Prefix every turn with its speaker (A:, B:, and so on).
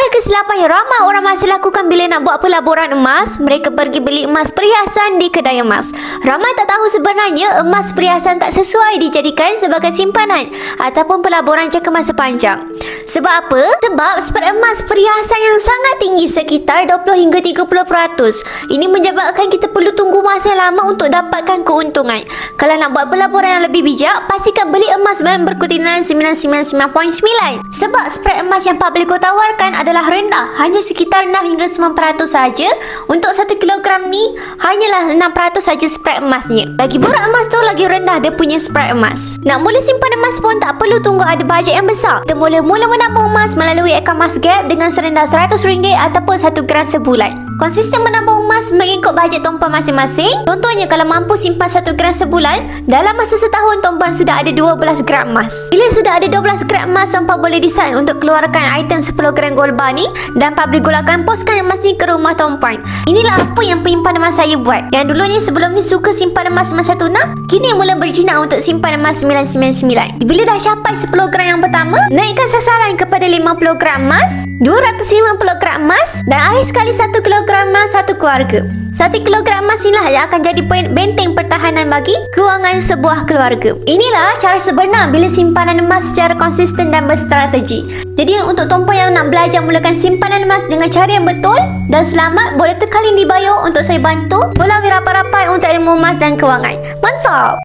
A: Cara kesilapan yang ramai orang masih lakukan bila nak buat pelaburan emas, mereka pergi beli emas perhiasan di kedai emas. Ramai tak tahu sebenarnya emas perhiasan tak sesuai dijadikan sebagai simpanan ataupun pelaburan jangka masa panjang. Sebab apa? Sebab spread emas perhiasan yang sangat tinggi sekitar 20 hingga 30%. Ini menyebabkan kita perlu tunggu masa lama untuk dapatkan keuntungan. Kalau nak buat pelaburan yang lebih bijak, pastikan beli emas dengan berkutilan 999.9. Sebab spread emas yang Publico tawarkan adalah rendah, hanya sekitar 6 hingga 9% saja. Untuk 1 kilogram ni hanyalah 6% saja spread emasnya. Lagi murah emas tu, lagi rendah dia punya spread emas. Nak mula simpan emas pun tak perlu tunggu ada bajet yang besar. Kita boleh mula menabung emas melalui akaun Mas Gap dengan serendah RM100 ataupun 1 gram sebulan. Konsisten menabung emas mengikut bajet tuan-puan masing-masing. Contohnya kalau mampu simpan 1 gram sebulan, dalam masa setahun tuan-puan sudah ada 12 gram emas. Bila sudah ada 12 gram emas, tuan-puan boleh decide untuk keluarkan item 10 gram gold bar ni dan Publico akan postkan emas ni ke rumah tuan-puan. Inilah apa yang penyimpan emas saya buat. Yang dulunya sebelum ni suka simpan emas 916, kini mula berjinak untuk simpan emas 999. Bila dah capai 10 gram yang pertama, naikkan sasaran kepada 50 gram emas, 250 gram emas dan akhir sekali 1 kilogram emas satu keluarga. 1 kilogram emas inilah yang akan jadi benteng pertahanan bagi kewangan sebuah keluarga. Inilah cara sebenar bila simpanan emas secara konsisten dan berstrategi. Jadi untuk tuan-puan yang nak belajar mulakan simpanan emas dengan cara yang betul dan selamat, boleh tekan link di bio untuk saya bantu melalui rapat-rapat untuk ilmu emas dan kewangan. Mantap!